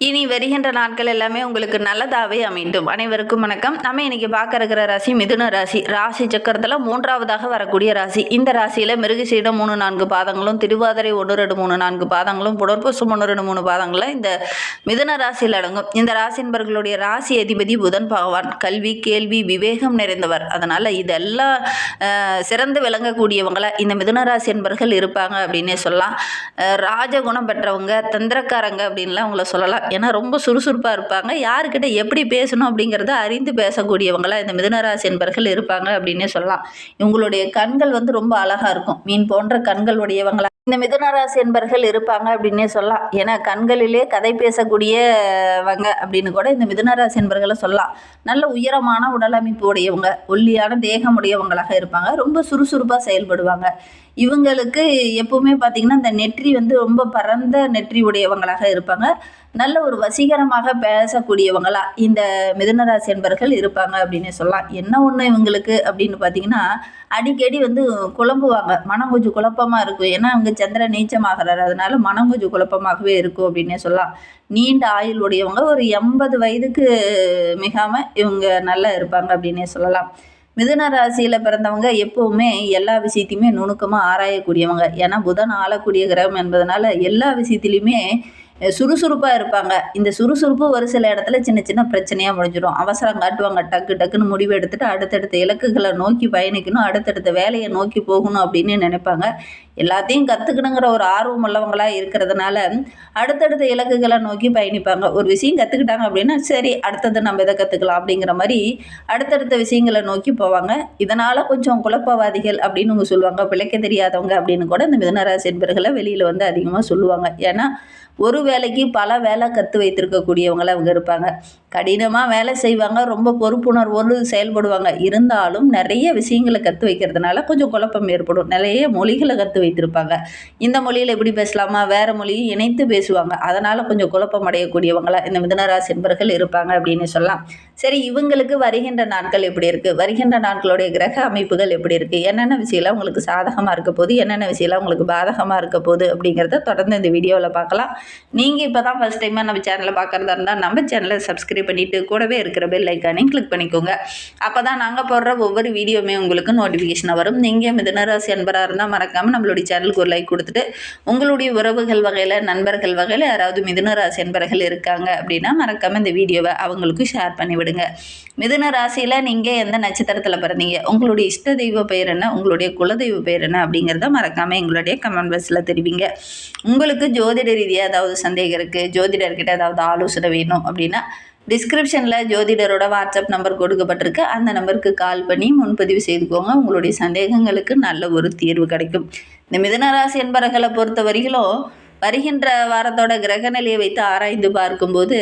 இனி வருகின்ற நாட்கள் எல்லாமே உங்களுக்கு நல்லதாகவே அமையும். அனைவருக்கும் வணக்கம். நம்ம இன்னைக்கு பார்க்க இருக்கிற ராசி மிதுன ராசி. ராசி சக்கரத்தில் 3வது வரக்கூடிய ராசி. இந்த ராசியில் மிருகசீடம் 3-4 பாதங்களும், திருவாதிரை 1-2-3-4 பாதங்களும், புனர்பூசம் 1-2-3 பாதங்களும் இந்த மிதுன ராசியில் அடங்கும். இந்த ராசி என்பர்களுடைய ராசி அதிபதி புதன் பகவான். கல்வி, கேள்வி, விவேகம் நிறைந்தவர். அதனால் இதெல்லாம் சிறந்து விளங்கக்கூடியவங்கள இந்த மிதுன ராசி என்பர்கள் இருப்பாங்க அப்படின்னே சொல்லலாம். ராஜகுணம் பெற்றவங்க, தந்திரக்காரங்க அப்படின்லாம் அவங்கள சொல்லலாம். ஏன்னா ரொம்ப சுறுசுறுப்பாக இருப்பாங்க. யாருக்கிட்ட எப்படி பேசணும் அப்படிங்கிறத அறிந்து பேசக்கூடியவங்களாக இந்த மிதுனராசி என்பர்கள் இருப்பாங்க அப்படின்னே சொல்லலாம். இவங்களுடைய கண்கள் ரொம்ப அழகாக இருக்கும். மீன் போன்ற கண்கள் உடையவங்களா இந்த மிதுனராசி என்பர்கள் இருப்பாங்க அப்படின்னே சொல்லலாம். ஏன்னா கண்களிலே கதை பேசக்கூடியவங்க அப்படின்னு கூட இந்த மிதுனராசி என்பர்களை சொல்லலாம். நல்ல உயரமான உடல் அமைப்பு உடையவங்க, ஒல்லியான தேகம் உடையவங்களாக இருப்பாங்க. ரொம்ப சுறுசுறுப்பாக செயல்படுவாங்க. இவங்களுக்கு எப்பவுமே பார்த்திங்கன்னா இந்த நெற்றி ரொம்ப பரந்த நெற்றி உடையவங்களாக இருப்பாங்க. நல்ல ஒரு வசீகரமாக பேசக்கூடியவங்களா இந்த மிதுனராசி என்பர்கள் இருப்பாங்க அப்படின்னு சொல்லலாம். என்ன ஒன்று இவங்களுக்கு அப்படின்னு பார்த்தீங்கன்னா, அடிக்கடி குழம்புவாங்க. மனம் கொஞ்சம் குழப்பமாக இருக்கும். ஏன்னா அவங்க சந்திரன் நீச்சமாகிறாரு. அதனால மனம் கொஞ்சம் குழப்பமாகவே இருக்கும் அப்படின்னே சொல்லலாம். நீண்ட ஆயுள் உடையவங்க, ஒரு 80 வயதுக்கு மிகாமல் இவங்க நல்லா இருப்பாங்க அப்படின்னே சொல்லலாம். மிதுன ராசியில் பிறந்தவங்க எப்போவுமே எல்லா விஷயத்தையுமே நுணுக்கமாக ஆராயக்கூடியவங்க. ஏன்னா புதன் ஆளக்கூடிய கிரகம் என்பதனால எல்லா விஷயத்துலையுமே சுறுசுறுப்பாக இருப்பாங்க. இந்த சுறுசுறுப்பு ஒரு சில இடத்துல சின்ன சின்ன பிரச்சனையாக முடிஞ்சிடும். அவசரம் காட்டுவாங்க. டக்கு டக்குன்னு முடிவு எடுத்துகிட்டு அடுத்தடுத்த இலக்குகளை நோக்கி பயணிக்கணும், அடுத்தடுத்த வேலையை நோக்கி போகணும் அப்படின்னு நினைப்பாங்க. எல்லாத்தையும் கற்றுக்கணுங்கிற ஒரு ஆர்வம் உள்ளவங்களாக இருக்கிறதுனால அடுத்தடுத்த இலக்குகளை நோக்கி பயணிப்பாங்க. ஒரு விஷயம் கற்றுக்கிட்டாங்க அப்படின்னா சரி அடுத்தது நம்ம இதை கற்றுக்கலாம் அப்படிங்கிற மாதிரி அடுத்தடுத்த விஷயங்களை நோக்கி போவாங்க. இதனால் கொஞ்சம் குழப்பவாதிகள் அப்படின்னு சொல்லுவாங்க. பிழைக்க தெரியாதவங்க அப்படின்னு கூட இந்த மிதுனராசி என்பர்களை வெளியில் அதிகமாக சொல்லுவாங்க. ஏன்னா ஒரு வேலைக்கு பல வேலை கற்று வைத்திருக்கக்கூடியவங்கள அவங்க இருப்பாங்க. கடினமாக வேலை செய்வாங்க. ரொம்ப பொறுப்புணர்வோடு செயல்படுவாங்க. இருந்தாலும் நிறைய விஷயங்களை கற்று வைக்கிறதுனால கொஞ்சம் குழப்பம் ஏற்படும். நிறைய மொழிகளை கற்று வைத்திருப்பாங்க. இந்த மொழியில் எப்படி பேசலாமா, வேறு மொழியை இணைத்து பேசுவாங்க. அதனால் கொஞ்சம் குழப்பம் அடையக்கூடியவங்களா இந்த மிதுனராசி என்பர்கள் இருப்பாங்க அப்படின்னு சொல்லலாம். சரி, இவங்களுக்கு வருகின்ற நாட்கள் எப்படி இருக்குது, வருகின்ற நாட்களுடைய கிரக அமைப்புகள் எப்படி இருக்குது, என்னென்ன விஷயம்லாம் உங்களுக்கு சாதகமாக இருக்க போகுது, என்னென்ன விஷயம்லாம் உங்களுக்கு பாதகமாக இருக்க போகுது அப்படிங்கிறத தொடர்ந்து இந்த வீடியோவில் பார்க்கலாம். நீங்கள் இப்போ தான் ஃபஸ்ட் டைமாக நம்ம சேனலை பார்க்குறதா இருந்தால் நம்ம சேனலை சப்ஸ்கிரைப் பண்ணிவிட்டு கூடவே இருக்கிற பெல் ஐக்கானையும் கிளிக் பண்ணிக்கோங்க. அப்போ தான் நாங்கள் போடுற ஒவ்வொரு வீடியோவுமே உங்களுக்கு நோட்டிஃபிகேஷனாக வரும். நீங்கள் மிதுனராசி அன்பராக இருந்தால் மறக்காமல் நம்மளுடைய சேனலுக்கு ஒரு லைக் கொடுத்துட்டு உங்களுடைய உறவுகள் வகையில், நண்பர்கள் வகையில் யாராவது மிதுனராசி அன்பர்கள் இருக்காங்க அப்படின்னா மறக்காமல் இந்த வீடியோவை அவங்களுக்கு ஷேர் பண்ணி விடுங்க. மிதுன ராசியில் நீங்கள் எந்த நட்சத்திரத்தில் பிறந்தீங்க, உங்களுடைய இஷ்ட தெய்வ பெயர் என்ன, உங்களுடைய குலதெய்வ பெயர் என்ன அப்படிங்கிறத மறக்காமல் எங்களுடைய கமெண்ட் பாக்ஸில் தெரிவிங்க. உங்களுக்கு ஜோதிட ரீதியாக ஏதாவது சந்தேகம் இருக்குது, ஜோதிடர்கிட்ட ஏதாவது ஆலோசனை வேணும் அப்படின்னா டிஸ்கிரிப்ஷனில் ஜோதிடரோட வாட்ஸ்அப் நம்பர் கொடுக்கப்பட்டிருக்கு. அந்த நம்பருக்கு கால் பண்ணி முன்பதிவு செய்துக்கோங்க. உங்களுடைய சந்தேகங்களுக்கு நல்ல ஒரு தீர்வு கிடைக்கும். இந்த மிதுனராசி என்பவர்களை பொறுத்த வரையிலும் வருகின்ற வாரத்தோட கிரகநிலையை வைத்து ஆராய்ந்து பார்க்கும்போது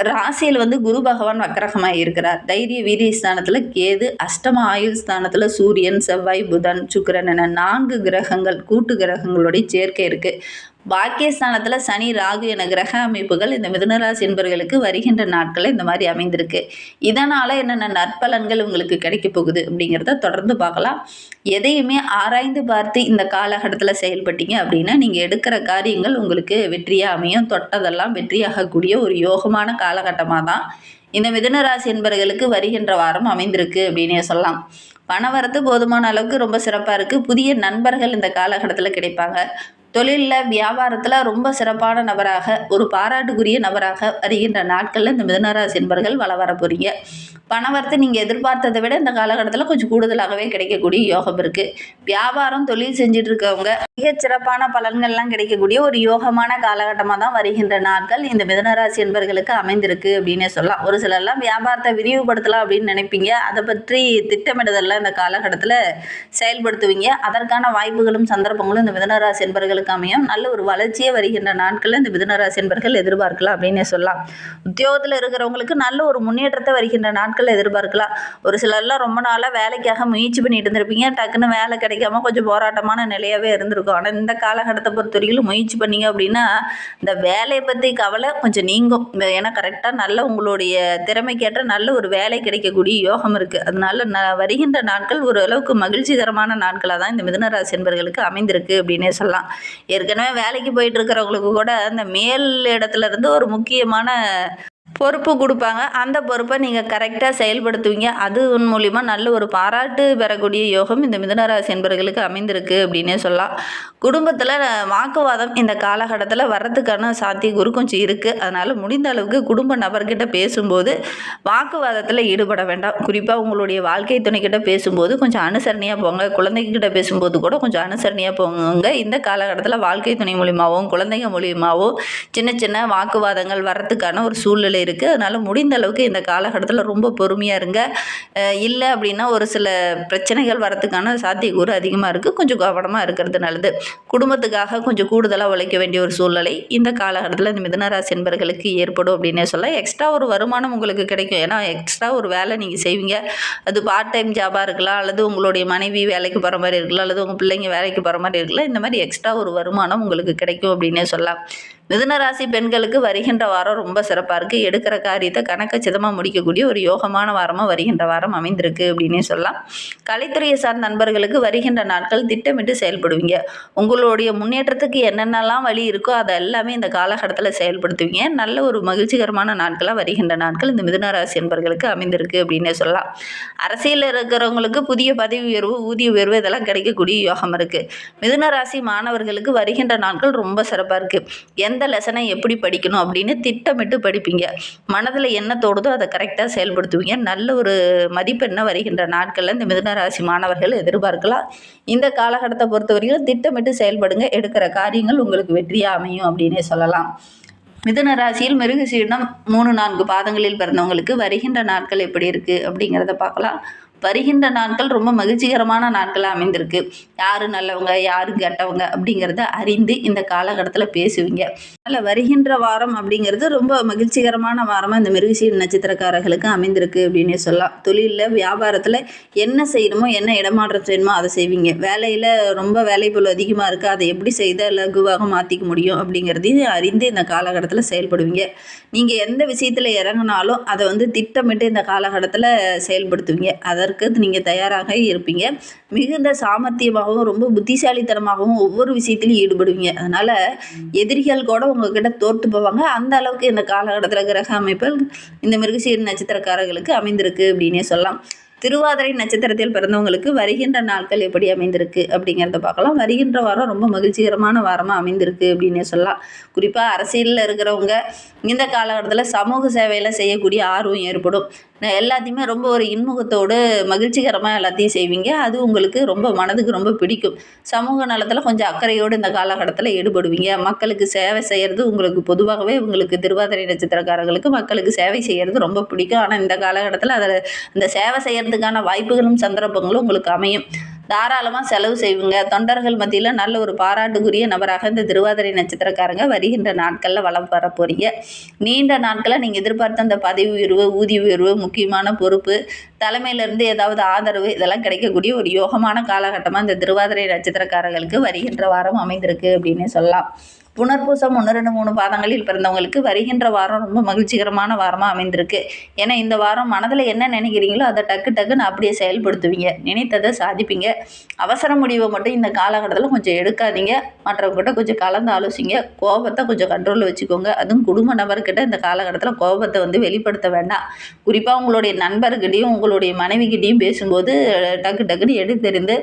ராசியில் குரு பகவான் வக்கரகமாக இருக்கிறார். தைரிய வீரிய ஸ்தானத்தில் கேது, அஷ்டம ஆயுள் ஸ்தானத்தில் சூரியன், செவ்வாய், புதன், சுக்கிரன் என 4 கிரகங்கள் கூட்டு கிரகங்களுடைய சேர்க்கை இருக்குது. பாக்கியஸ்தானத்தில் சனி, ராகு என கிரக அமைப்புகள் இந்த மிதுனராசி என்பவர்களுக்கு வருகின்ற நாட்களில் இந்த மாதிரி அமைந்திருக்கு. இதனால் என்னென்ன நற்பலன்கள் உங்களுக்கு கிடைக்க போகுது அப்படிங்கிறத தொடர்ந்து பார்க்கலாம். எதையுமே ஆராய்ந்து பார்த்து இந்த காலகட்டத்தில் செயல்பட்டீங்க அப்படின்னா நீங்கள் எடுக்கிற காரியங்கள் உங்களுக்கு வெற்றியாக அமையும். தொட்டதெல்லாம் வெற்றியாகக்கூடிய ஒரு யோகமான காலகட்டமாக தான் இந்த மிதுனராசி என்பவர்களுக்கு வருகின்ற வாரம் அமைந்திருக்கு அப்படின்னே சொல்லலாம். பணவரத்து போதுமான அளவுக்கு ரொம்ப சிறப்பாக இருக்குது. புதிய நண்பர்கள் இந்த காலகட்டத்தில் கிடைப்பாங்க. தொழிலில், வியாபாரத்தில் ரொம்ப சிறப்பான நபராக, ஒரு பாராட்டுக்குரிய நபராக வருகின்ற நாட்களில் இந்த மிதுனராசி என்பவர்கள் வர போகிறீங்க. பணவரத்து நீங்கள் எதிர்பார்த்ததை விட இந்த காலகட்டத்தில் கொஞ்சம் கூடுதலாகவே கிடைக்கக்கூடிய யோகம் இருக்குது. வியாபாரம், தொழில் செஞ்சுட்டு இருக்கவங்க மிகச் சிறப்பான பலன்கள்லாம் கிடைக்கக்கூடிய ஒரு யோகமான காலகட்டமாக தான் வருகின்ற நாட்கள் இந்த மிதுனராசி என்பவர்களுக்கு அமைந்திருக்கு அப்படின்னே சொல்லலாம். ஒரு சிலர்லாம் வியாபாரத்தை விரிவுபடுத்தலாம் அப்படின்னு நினைப்பீங்க. அதை பற்றி திட்டமிடுதல்லாம் இந்த காலகட்டத்தில் செயல்படுத்துவீங்க. அதற்கான வாய்ப்புகளும் சந்தர்ப்பங்களும் இந்த மிதுனராசி என்பவர்களுக்கு அமையும். நல்ல ஒரு வளர்ச்சியே வருகின்ற நாட்களில் இந்த மிதுனராசி என்பவர்கள் எதிர்பார்க்கலாம் அப்படின்னே சொல்லலாம். உத்தியோகத்தில் இருக்கிறவங்களுக்கு நல்ல ஒரு முன்னேற்றத்தை வருகின்ற நாட்கள் எதிர்பார்க்கலாம். ஒரு சிலர்லாம் ரொம்ப நாளாக வேலைக்காக முயற்சி பண்ணிட்டு இருந்திருப்பீங்க. டக்குன்னு வேலை கிடைக்காம கொஞ்சம் போராட்டமான நிலையாகவே இருந்திருக்கும். ஆனால் இந்த காலகட்டத்தை பொறுத்தவரைக்கும் முயற்சி பண்ணீங்க அப்படின்னா இந்த வேலையை பற்றி கவலை கொஞ்சம் நீங்கும். ஏன்னா கரெக்டாக நல்ல உங்களுடைய திறமைக்கேற்ற நல்ல ஒரு வேலை கிடைக்கக்கூடிய யோகம் இருக்குது. அதனால வருகின்ற நாட்கள் ஓரளவுக்கு மகிழ்ச்சிகரமான நாட்களாக தான் இந்த மிதுனராசி என்பவர்களுக்கு அமைந்திருக்கு அப்படின்னே சொல்லலாம். ஏற்கனவே வேலைக்கு போயிட்டு இருக்கிறவங்களுக்கு கூட அந்த மேல் இடத்துல இருந்து ஒரு முக்கியமான பொறுப்பு கொடுப்பாங்க. அந்த பொறுப்பை நீங்கள் கரெக்டாக செயல்படுத்துவீங்க. அது மூலிமா நல்ல ஒரு பாராட்டு பெறக்கூடிய யோகம் இந்த மிதுனராசி என்பவர்களுக்கு அமைந்திருக்கு அப்படின்னே சொல்லலாம். குடும்பத்தில் வாக்குவாதம் இந்த காலகட்டத்தில் வர்றதுக்கான சாத்தியக்கூறு கொஞ்சம் இருக்குது. அதனால் முடிந்த அளவுக்கு குடும்ப நபர்கிட்ட பேசும்போது வாக்குவாதத்தில் ஈடுபட வேண்டாம். குறிப்பாக உங்களுடைய வாழ்க்கை துணைக்கிட்ட பேசும்போது கொஞ்சம் அனுசரணையாக போங்க. குழந்தைகிட்ட பேசும்போது கூட கொஞ்சம் அனுசரணையாக போங்க. இந்த காலகட்டத்தில் வாழ்க்கை துணை மூலியமாகவும் குழந்தைங்க மூலியமாகவும் சின்ன சின்ன வாக்குவாதங்கள் வர்றதுக்கான ஒரு சூழ்நிலை இருக்குது. அதனால் முடிந்த அளவுக்கு இந்த காலகட்டத்தில் ரொம்ப பொறுமையாக இருங்க. இல்லை அப்படின்னா ஒரு சில பிரச்சனைகள் வரத்துக்கான சாத்தியக்கூறு அதிகமாக இருக்குது. கொஞ்சம் கவனமாக இருக்கிறது நல்லது. குடும்பத்துக்காக கொஞ்சம் கூடுதலாக உழைக்க வேண்டிய ஒரு சூழ்நிலை இந்த காலகட்டத்தில் இந்த மிதுனராசி என்பவர்களுக்கு ஏற்படும் அப்படின்னே சொல்லலாம். எக்ஸ்ட்ரா ஒரு வருமானம் உங்களுக்கு கிடைக்கும். ஏன்னா எக்ஸ்ட்ரா ஒரு வேலை நீங்கள் செய்வீங்க. அது பார்ட் டைம் ஜாபாக இருக்கலாம், அல்லது உங்களுடைய மனைவி வேலைக்கு போகிற மாதிரி இருக்கலாம், அல்லது உங்கள் பிள்ளைங்க வேலைக்கு போகிற மாதிரி இருக்கலாம். இந்த மாதிரி எக்ஸ்ட்ரா ஒரு வருமானம் உங்களுக்கு கிடைக்கும் அப்படின்னே சொல்லலாம். மிதுனராசி பெண்களுக்கு வருகின்ற வாரம் ரொம்ப சிறப்பாக இருக்குது. எடுக்கிற காரியத்தை கணக்கச்சிதமாக முடிக்கக்கூடிய ஒரு யோகமான வாரமாக வருகின்ற வாரம் அமைந்திருக்கு அப்படின்னே சொல்லலாம். கலைத்துறையை சார்ந்த நண்பர்களுக்கு வருகின்ற நாட்கள் திட்டமிட்டு செயல்படுவீங்க. உங்களுடைய முன்னேற்றத்துக்கு என்னென்னலாம் வழி இருக்கோ அதை எல்லாமே இந்த காலகட்டத்தில் செயல்படுத்துவீங்க. நல்ல ஒரு மகிழ்ச்சிகரமான நாட்களாக வருகின்ற நாட்கள் இந்த மிதுனராசி என்பவர்களுக்கு அமைந்திருக்கு அப்படின்னே சொல்லலாம். அரசியலில் இருக்கிறவங்களுக்கு புதிய பதவி உயர்வு, ஊதிய உயர்வு இதெல்லாம் கிடைக்கக்கூடிய யோகம் இருக்குது. மிதுனராசி மாணவர்களுக்கு வருகின்ற நாட்கள் ரொம்ப சிறப்பாக இருக்குது. எந்த லெசனை எப்படி படிக்கணும் அப்படின்னு திட்டமிட்டு படிப்பீங்க. மனதில் என்ன தோடுதோ அதை கரெக்டாக செயல்படுத்துவீங்க. நல்ல ஒரு மதிப்பெண்ணை வருகின்ற நாட்களில் இந்த மிதுனராசி மாணவர்கள் எதிர்பார்க்கலாம். இந்த காலகட்டத்தை பொறுத்தவரைக்கும் திட்டமிட்டு செயல்படுங்க. எடுக்கிற காரியங்கள் உங்களுக்கு வெற்றியாக அமையும் அப்படின்னே சொல்லலாம். மிதுன ராசியில் மிருகசீரிடம் 3-4 பாதங்களில் பிறந்தவங்களுக்கு வருகின்ற நாட்கள் எப்படி இருக்குது அப்படிங்கிறத பார்க்கலாம். வருகின்ற நாட்கள் ரொம்ப மகிழ்ச்சிகரமான நாட்களாக அமைந்திருக்கு. யார் நல்லவங்க யார் கெட்டவங்க அப்படிங்கிறத அறிந்து இந்த காலகட்டத்தில் பேசுவீங்க. அதில் வருகின்ற வாரம் அப்படிங்கிறது ரொம்ப மகிழ்ச்சிகரமான வாரமாக இந்த மிருகசீரிட நட்சத்திரக்காரர்களுக்கு அமைந்திருக்கு அப்படின்னே சொல்லலாம். தொழிலில் வியாபாரத்தில் என்ன செய்யணுமோ என்ன இடமாற்றம் செய்யணுமோ அதை செய்வீங்க. வேலையில் ரொம்ப வேலைப்பளு அதிகமாக இருக்குது, அதை எப்படி செய்தால் லகுவாக மாற்றிக்க முடியும் அப்படிங்கிறதையும் அறிந்து இந்த காலகட்டத்தில் செயல்படுவீங்க. நீங்கள் எந்த விஷயத்தில் இறங்கினாலும் அதை திட்டமிட்டு இந்த காலகட்டத்தில் செயல்படுத்துவீங்க. அதற்கு நீங்கள் தயாராக இருப்பீங்க. மிகுந்த சாமர்த்தியமாகவும் ரொம்ப புத்திசாலித்தனமாகவும் ஒவ்வொரு விஷயத்திலையும் ஈடுபடுவீங்க. அதனால் எதிரிகள் கூட உங்ககிட்ட தோற்று போவாங்க. அந்த அளவுக்கு இந்த காலகட்டத்தில் கிரக அமைப்புகள் இந்த மிருகசீரிட நட்சத்திரக்காரர்களுக்கு அமைந்திருக்கு அப்படின்னே சொல்லலாம். திருவாதிரை நட்சத்திரத்தில் பிறந்தவங்களுக்கு வருகின்ற நாட்கள் எப்படி அமைந்திருக்கு அப்படிங்கிறத பார்க்கலாம். வருகின்ற வாரம் ரொம்ப மகிழ்ச்சிகரமான வாரமாக அமைந்திருக்கு அப்படின்னே சொல்லலாம். குறிப்பாக அரசியலில் இருக்கிறவங்க இந்த காலகட்டத்தில் சமூக சேவையில் செய்யக்கூடிய ஆர்வம் ஏற்படும். எல்லாத்தையுமே ரொம்ப ஒரு இன்முகத்தோடு மகிழ்ச்சிகரமாக எல்லாத்தையும் செய்வீங்க. அது உங்களுக்கு ரொம்ப மனதுக்கு ரொம்ப பிடிக்கும். சமூக நலத்தில் கொஞ்சம் அக்கறையோடு இந்த காலகட்டத்தில் ஈடுபடுவீங்க. மக்களுக்கு சேவை செய்கிறது உங்களுக்கு பொதுவாகவே உங்களுக்கு திருவாதிரை நட்சத்திரக்காரர்களுக்கு மக்களுக்கு சேவை செய்கிறது ரொம்ப பிடிக்கும். ஆனால் இந்த காலகட்டத்தில் அதில் அந்த சேவை செய்கிறதுக்கான வாய்ப்புகளும் சந்தர்ப்பங்களும் உங்களுக்கு அமையும். தாராளமாக செலவு செய்வீங்க. தொண்டர்கள் மத்தியில் நல்ல ஒரு பாராட்டுக்குரிய நபராக இந்த திருவாதிரை நட்சத்திரக்காரங்க வருகின்ற நாட்களில் வளம் பெற போகிறீங்க. நீண்ட நாட்களில் நீங்கள் எதிர்பார்த்த அந்த பதவி உயர்வு, ஊதிய உயர்வு, முக்கியமான பொறுப்பு, தலைமையிலேருந்து ஏதாவது ஆதரவு இதெல்லாம் கிடைக்கக்கூடிய ஒரு யோகமான காலகட்டமாக இந்த திருவாதிரை நட்சத்திரக்காரர்களுக்கு வருகின்ற வாரம் அமைந்திருக்கு அப்படின்னு சொல்லலாம். புனர்பூசம் 1, 2, 3 பாதங்களில் பிறந்தவங்களுக்கு வருகின்ற வாரம் ரொம்ப மகிழ்ச்சிகரமான வாரமாக அமைந்திருக்கு. ஏன்னா இந்த வாரம் மனதில் என்ன நினைக்கிறீங்களோ அதை டக்குன்னு அப்படியே செயல்படுத்துவீங்க. நினைத்ததை சாதிப்பீங்க. அவசர முடிவை மட்டும் இந்த காலகட்டத்தில் கொஞ்சம் எடுக்காதீங்க. மற்றவங்ககிட்ட கொஞ்சம் கலந்து ஆலோசிங்க. கோபத்தை கொஞ்சம் கண்ட்ரோலில் வச்சுக்கோங்க. அதுவும் குடும்ப நபர்கிட்ட இந்த காலகட்டத்தில் கோபத்தை வெளிப்படுத்த வேண்டாம். குறிப்பாக உங்களுடைய நண்பர்கிட்டையும் உங்களுடைய மனைவிக்கிட்டையும் பேசும்போது டக்குன்னு எடுத்தெறிந்து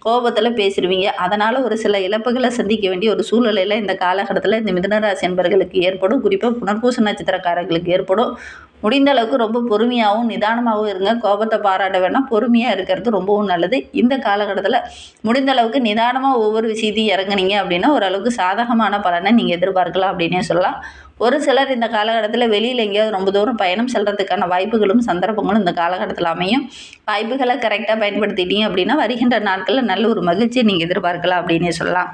கோபத்தில் பேசிடுவீங்க. அதனால் ஒரு சில இழப்புகளை சந்திக்க வேண்டிய ஒரு சூழ்நிலையில் இந்த காலகட்டத்தில் இந்த மிதுனராசி என்பவர்களுக்கு ஏற்படும். குறிப்பாக புனர்பூச நட்சத்திரக்காரர்களுக்கு ஏற்படும். முடிந்த அளவுக்கு ரொம்ப பொறுமையாகவும் நிதானமாகவும் இருங்க. கோபத்தை பாராட்ட வேணாம். பொறுமையாக இருக்கிறது ரொம்பவும் நல்லது. இந்த காலகட்டத்தில் முடிந்த அளவுக்கு நிதானமாக ஒவ்வொரு விஷயத்தையும் இறங்குனீங்க அப்படின்னா ஓரளவுக்கு சாதகமான பலனை நீங்கள் எதிர்பார்க்கலாம் அப்படின்னே சொல்லலாம். ஒரு சிலர் இந்த காலகட்டத்தில் வெளியில் எங்கேயாவது ரொம்ப தூரம் பயணம் செல்கிறதுக்கான வாய்ப்புகளும் சந்தர்ப்பங்களும் இந்த காலகட்டத்தில் அமையும். வாய்ப்புகளை கரெக்டாக பயன்படுத்திட்டீங்க அப்படின்னா வருகின்ற நாட்களில் நல்ல ஒரு மகிழ்ச்சியை நீங்கள் எதிர்பார்க்கலாம் அப்படின்னே சொல்லலாம்.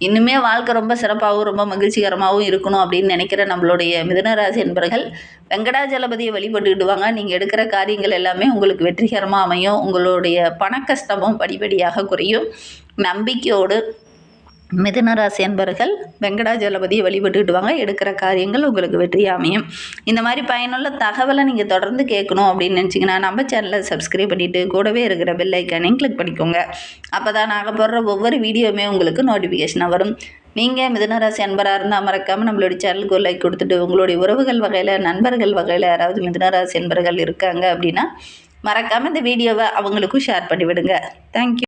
இன்னுமே வாழ்க்கை ரொம்ப சிறப்பாகவும் ரொம்ப மகிழ்ச்சிகரமாகவும் இருக்கணும் அப்படின்னு நினைக்கிற நம்மளுடைய மிதுனராசி என்பவர்கள் வெங்கடாஜலபதியை வழிபட்டுக்கிடுவாங்க. நீங்கள் எடுக்கிற காரியங்கள் எல்லாமே உங்களுக்கு வெற்றிகரமாக அமையும். உங்களுடைய பணக்கஷ்டமும் படிப்படியாக குறையும். நம்பிக்கையோடு மிதுனராசி என்பவர்கள் வெங்கடாஜலபதியை வழிபட்டுக்கிட்டு எடுக்கிற காரியங்கள் உங்களுக்கு வெற்றியாக அமையும். இந்த மாதிரி பயனுள்ள தகவலை நீங்கள் தொடர்ந்து கேட்கணும் அப்படின்னு நினச்சிங்கன்னா நம்ம சேனலை சப்ஸ்கிரைப் பண்ணிவிட்டு கூடவே இருக்கிற பெல் ஐக்கானையும் கிளிக் பண்ணிக்கோங்க. அப்போ தான் நாங்கள் போடுற ஒவ்வொரு வீடியோவுமே உங்களுக்கு நோட்டிஃபிகேஷனாக வரும். நீங்கள் மிதுனராசி அன்பராக இருந்தால் மறக்காமல் நம்மளுடைய சேனலுக்கு ஒரு லைக் கொடுத்துட்டு உங்களுடைய உறவுகள் வகையில் நண்பர்கள் வகையில் யாராவது மிதுனராசி அன்பர்கள் இருக்காங்க அப்படின்னா மறக்காமல் இந்த வீடியோவை அவங்களுக்கும் ஷேர் பண்ணிவிடுங்க. தேங்க்யூ.